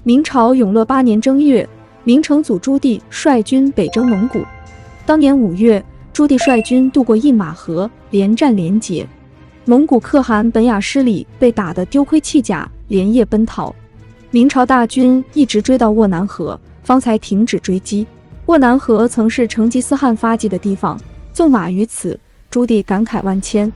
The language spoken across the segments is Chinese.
明朝永乐8年正月，明成祖朱棣率军北征蒙古。当年5月，朱棣率军渡过印马河，连战连捷。蒙古可汗本雅失礼，被打得丢盔弃甲，连夜奔逃。明朝大军一直追到沃南河，方才停止追击。沃南河曾是成吉思汗发迹的地方，纵马于此，朱棣感慨万千。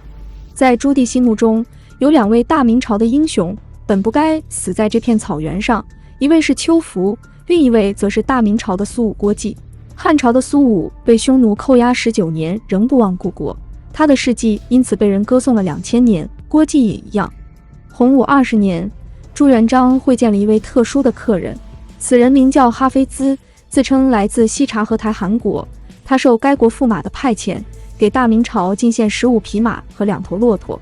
在朱棣心目中，有2位大明朝的英雄，本不该死在这片草原上，一位是邱福，另一位则是大明朝的苏武郭季。汉朝的苏武被匈奴扣押19年，仍不忘故国，他的事迹因此被人歌颂了2000年，郭季也一样。洪武20年，朱元璋会见了一位特殊的客人，此人名叫哈菲兹，自称来自西察合台汗国，他受该国驸马的派遣，给大明朝进献15匹马和2头骆驼。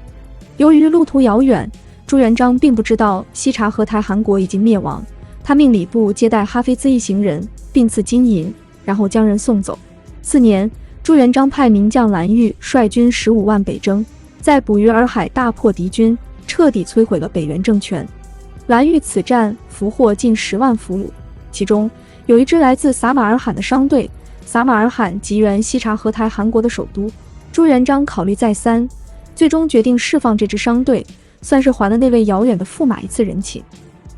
由于路途遥远，朱元璋并不知道西察合台汗国已经灭亡，他命礼部接待哈菲兹一行人，并赐金银，然后将人送走。次年，朱元璋派名将蓝玉率军15万北征，在捕鱼洱海大破敌军，彻底摧毁了北元政权。蓝玉此战俘获近10万俘虏，其中有一支来自撒马尔罕的商队，撒马尔罕即原西察合台汗国的首都。朱元璋考虑再三，最终决定释放这支商队，算是还了那位遥远的驸马一次人情。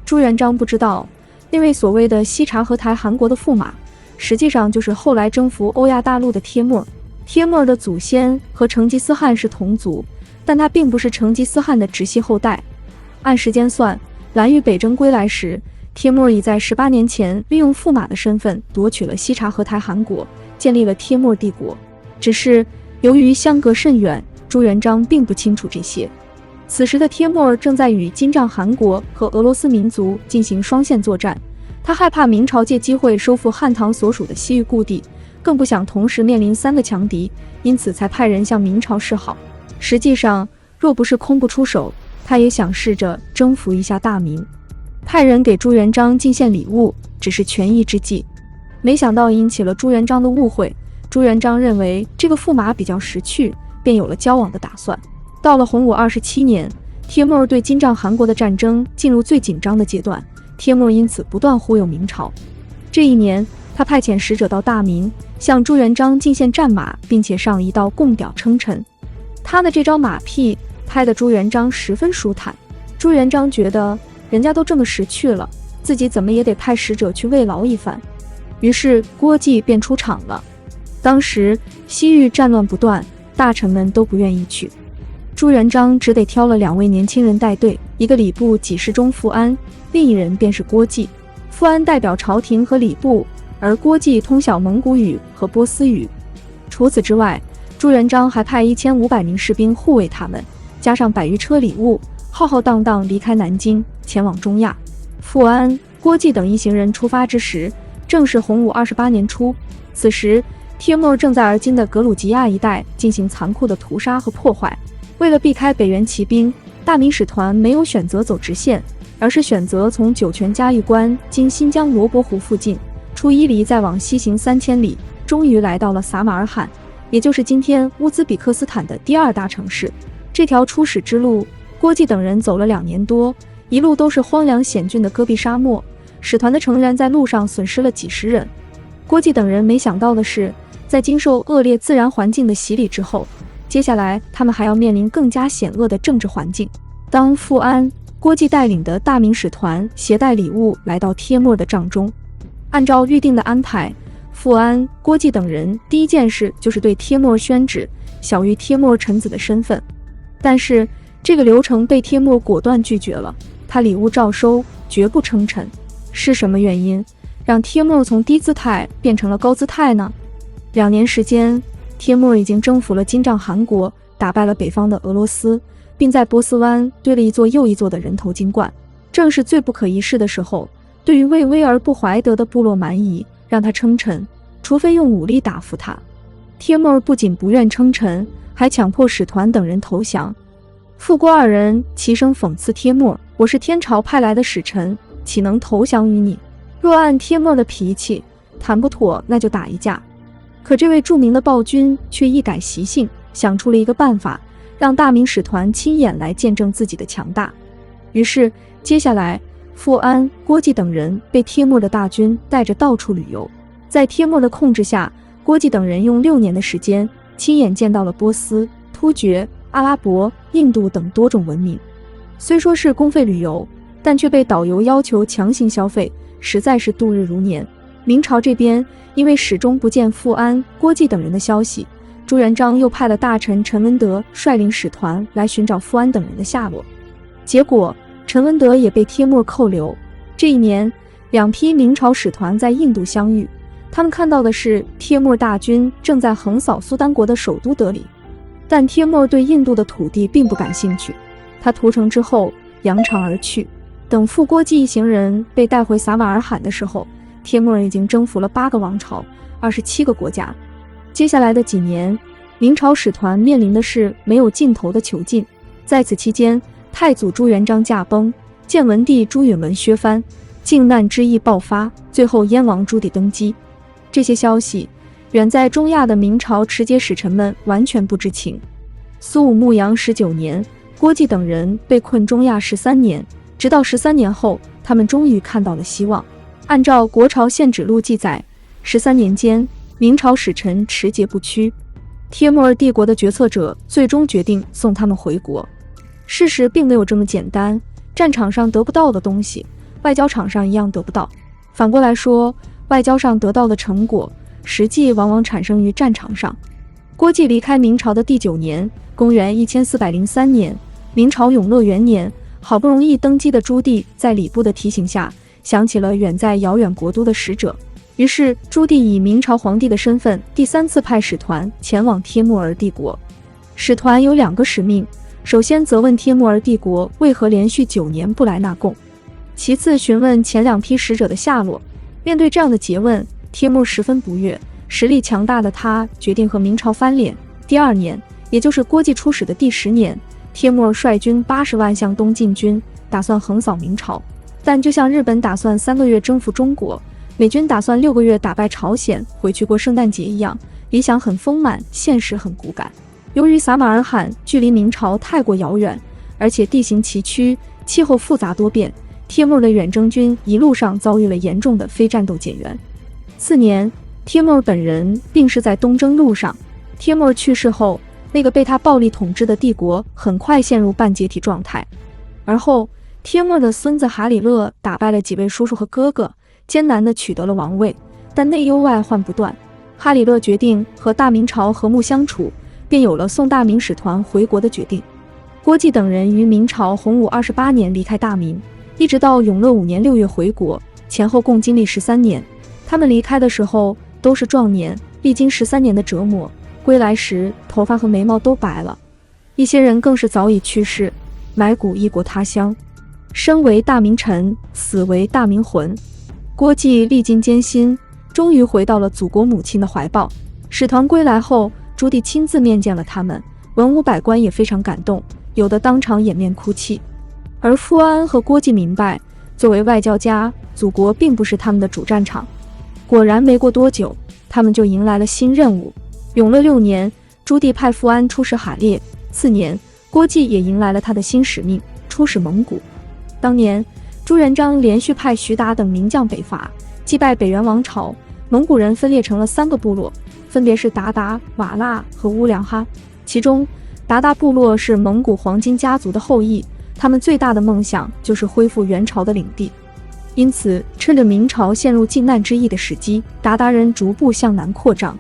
朱元璋不知道，那位所谓的西察合台汗国的驸马，实际上就是后来征服欧亚大陆的帖木。帖木的祖先和成吉思汗是同族，但他并不是成吉思汗的直系后代。按时间算，蓝玉北征归来时，帖木已在18年前利用驸马的身份夺取了西察合台汗国，建立了帖木帝国。只是由于相隔甚远，朱元璋并不清楚这些。此时的帖木正在与金帐汗国和俄罗斯民族进行双线作战，他害怕明朝借机会收复汉唐所属的西域故地，更不想同时面临3个强敌，因此才派人向明朝示好。实际上，若不是空不出手，他也想试着征服一下大明。派人给朱元璋进献礼物，只是权宜之计，没想到引起了朱元璋的误会。朱元璋认为这个驸马比较识趣，便有了交往的打算。到了洪武27年，帖木对金帐汗国的战争进入最紧张的阶段，帖木因此不断忽悠明朝。这一年，他派遣使者到大明，向朱元璋进献战马，并且上一道贡表称臣。他的这招马屁拍得朱元璋十分舒坦。朱元璋觉得人家都这么识趣了，自己怎么也得派使者去慰劳一番。于是郭季便出场了。当时西域战乱不断，大臣们都不愿意去，朱元璋只得挑了2位年轻人带队，一个礼部给事中富安，另一人便是郭季。富安代表朝廷和礼部，而郭季通晓蒙古语和波斯语。除此之外，朱元璋还派1500名士兵护卫他们，加上100余车礼物，浩浩荡荡离开南京，前往中亚。富安、郭季等一行人出发之时，正是洪武28年初。此时，帖木正在而今的格鲁吉亚一带进行残酷的屠杀和破坏。为了避开北元骑兵，大明使团没有选择走直线，而是选择从酒泉嘉峪关经新疆罗伯湖附近，出伊犁，再往西行3000里，终于来到了撒马尔罕，也就是今天乌兹比克斯坦的第2大城市。这条出使之路，郭季等人走了2年多，一路都是荒凉险峻的戈壁沙漠，使团的成员在路上损失了几十人。郭季等人没想到的是，在经受恶劣自然环境的洗礼之后，接下来他们还要面临更加险恶的政治环境。当富安、郭季带领的大明使团携带礼物来到帖木的帐中，按照预定的安排，富安、郭季等人第一件事就是对帖木宣旨，晓谕帖木臣子的身份。但是这个流程被帖木果断拒绝了，他礼物照收，绝不称臣。是什么原因让帖木从低姿态变成了高姿态呢？2年时间，帖木已经征服了金帐汗国，打败了北方的俄罗斯，并在波斯湾堆了一座又一座的人头金冠。正是最不可一世的时候，对于畏威而不怀德的部落蛮夷，让他称臣，除非用武力打服他。帖木不仅不愿称臣，还强迫使团等人投降。傅郭2人齐声讽刺帖木：“我是天朝派来的使臣，岂能投降于你？若按帖木的脾气，谈不妥那就打一架。”可这位著名的暴君却一改习性，想出了一个办法，让大明使团亲眼来见证自己的强大。于是接下来富安、郭季等人被帖木儿的大军带着到处旅游。在帖木儿的控制下，郭季等人用6年的时间，亲眼见到了波斯、突厥、阿拉伯、印度等多种文明。虽说是公费旅游，但却被导游要求强行消费，实在是度日如年。明朝这边因为始终不见富安、郭季等人的消息，朱元璋又派了大臣陈文德率领使团来寻找富安等人的下落。结果陈文德也被帖木儿扣留。这一年，2批明朝使团在印度相遇，他们看到的是帖木儿大军正在横扫苏丹国的首都德里。但帖木儿对印度的土地并不感兴趣，他屠城之后扬长而去。等傅郭季一行人被带回撒马尔罕的时候，帖木儿已经征服了8个王朝、27个国家。接下来的几年，明朝使团面临的是没有尽头的囚禁。在此期间，太祖朱元璋驾崩，建文帝朱允炆削藩，靖难之役爆发，最后燕王朱棣登基。这些消息，远在中亚的明朝持节使臣们完全不知情。苏武牧羊19年，郭季等人被困中亚13年，直到13年后，他们终于看到了希望。按照《国朝献旨录》记载，13年间，明朝使臣持节不屈，帖木儿帝国的决策者最终决定送他们回国。事实并没有这么简单，战场上得不到的东西，外交场上一样得不到。反过来说，外交上得到的成果，实际往往产生于战场上。郭季离开明朝的第9年，公元1403年，明朝永乐元年，好不容易登基的朱棣在礼部的提醒下，想起了远在遥远国都的使者。于是朱棣以明朝皇帝的身份，第3次派使团前往帖木儿帝国。使团有2个使命，首先责问帖木儿帝国为何连续9年不来纳贡，其次询问前2批使者的下落。面对这样的诘问，帖木儿十分不悦，实力强大的他决定和明朝翻脸。第2年，也就是郭季出使的第10年，帖木儿率军80万向东进军，打算横扫明朝。但就像日本打算3个月征服中国，美军打算6个月打败朝鲜，回去过圣诞节一样，理想很丰满，现实很骨感。由于撒马尔罕距离明朝太过遥远，而且地形崎岖，气候复杂多变，帖木儿的远征军一路上遭遇了严重的非战斗减员。次年，帖木儿本人病逝在东征路上。帖木儿去世后，那个被他暴力统治的帝国很快陷入半解体状态。而后，帖木儿的孙子哈里勒打败了几位叔叔和哥哥，艰难地取得了王位，但内忧外患不断。哈里勒决定和大明朝和睦相处，便有了送大明使团回国的决定。郭季等人于明朝洪武28年离开大明，一直到永乐5年6月回国，前后共经历13年。他们离开的时候都是壮年，历经13年的折磨，归来时头发和眉毛都白了。一些人更是早已去世，埋骨异国他乡。生为大明臣，死为大明魂。郭季历尽艰辛，终于回到了祖国母亲的怀抱。使团归来后，朱棣亲自面见了他们，文武百官也非常感动，有的当场掩面哭泣。而富安和郭季明白，作为外交家，祖国并不是他们的主战场。果然没过多久，他们就迎来了新任务。永乐6年，朱棣派富安出使哈列，次年，郭季也迎来了他的新使命，出使蒙古。当年，朱元璋连续派徐达等名将北伐，击败北元王朝。蒙古人分裂成了3个部落，分别是鞑靼、瓦剌和乌梁哈。其中，鞑靼部落是蒙古黄金家族的后裔，他们最大的梦想就是恢复元朝的领地。因此，趁着明朝陷入靖难之役的时机，鞑靼人逐步向南扩张。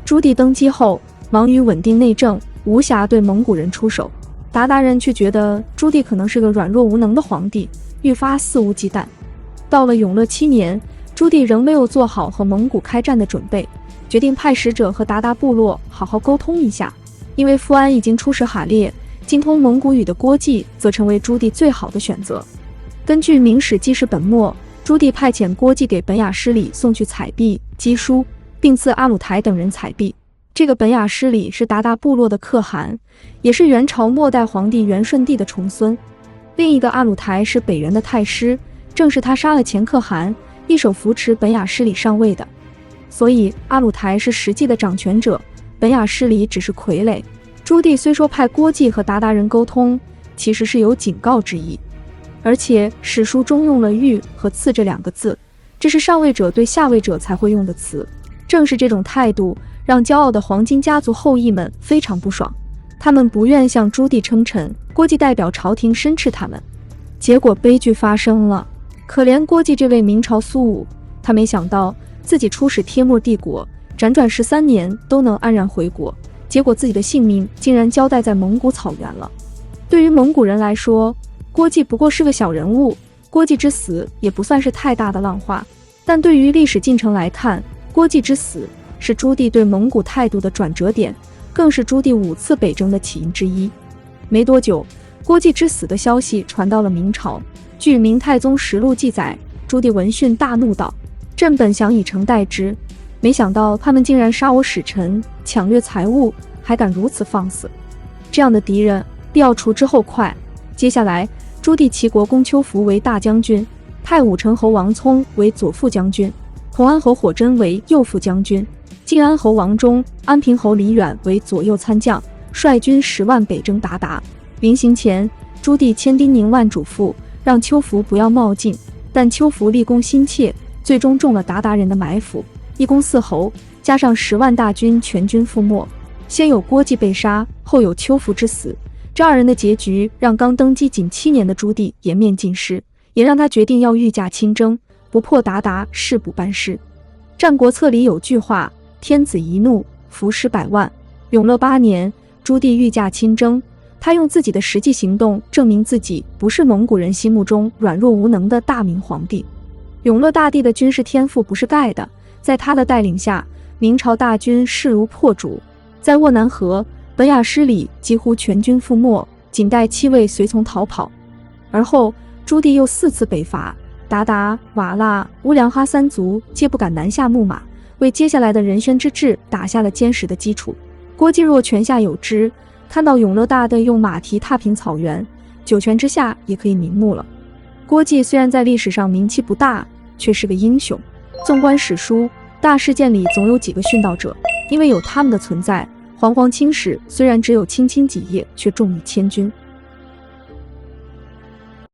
朱棣登基后，忙于稳定内政，无暇对蒙古人出手。鞑靼人却觉得朱棣可能是个软弱无能的皇帝，愈发肆无忌惮。到了永乐7年，朱棣仍没有做好和蒙古开战的准备，决定派使者和鞑靼部落好好沟通一下。因为富安已经出使哈列，精通蒙古语的郭季则成为朱棣最好的选择。根据《明史纪事本末》，朱棣派遣郭季给本雅失里送去彩币、鸡书，并赐阿鲁台等人彩币。这个本雅失里是鞑靼部落的可汗，也是元朝末代皇帝元顺帝的重孙。另一个阿鲁台是北元的太师，正是他杀了前可汗，一手扶持本雅失里上位的。所以阿鲁台是实际的掌权者，本雅失里只是傀儡。朱棣虽说派郭季和鞑靼人沟通，其实是有警告之意。而且史书中用了御和赐这2个字，这是上位者对下位者才会用的词。正是这种态度，让骄傲的黄金家族后裔们非常不爽，他们不愿向朱棣称臣，郭季代表朝廷申斥他们。结果悲剧发生了，可怜郭季这位明朝苏武，他没想到自己出使帖木儿帝国，辗转13年都能安然回国，结果自己的性命竟然交代在蒙古草原了。对于蒙古人来说，郭季不过是个小人物，郭季之死也不算是太大的浪花，但对于历史进程来看，郭季之死是朱棣对蒙古态度的转折点，更是朱棣5次北征的起因之一。没多久，郭季之死的消息传到了明朝。据《明太宗实录》记载，朱棣闻讯大怒道：“朕本想以诚待之，没想到他们竟然杀我使臣，抢掠财物，还敢如此放肆！这样的敌人，必要除之后快。”接下来，朱棣齐国公丘福为大将军，派武成侯王聪为左副将军，同安侯火真为右副将军，晋安侯王忠、安平侯李远为左右参将，率军10万北征鞑靼。临行前，朱棣千叮咛万嘱咐，让丘福不要冒进，但丘福立功心切，最终中了鞑靼人的埋伏，一攻4侯，加上10万大军全军覆没。先有郭季被杀，后有丘福之死，这2人的结局让刚登基仅7年的朱棣颜面尽失，也让他决定要御驾亲征，不破鞑靼誓不班师。《战国策》里有句话：天子一怒，伏尸100万。永乐8年，朱棣御驾亲征，他用自己的实际行动证明自己不是蒙古人心目中软弱无能的大明皇帝。永乐大帝的军事天赋不是盖的，在他的带领下，明朝大军势如破竹，在沃南河、本雅失里几乎全军覆没，仅带7位随从逃跑。而后，朱棣又4次北伐，鞑靼、瓦剌、乌梁哈3族皆不敢南下牧马，为接下来的仁宣之治打下了坚实的基础。郭季若泉下有知，看到永乐大帝用马蹄踏平草原，九泉之下也可以瞑目了。郭季虽然在历史上名气不大，却是个英雄。纵观史书，大事件里总有几个殉道者，因为有他们的存在，煌煌青史虽然只有轻轻几页，却重于千钧。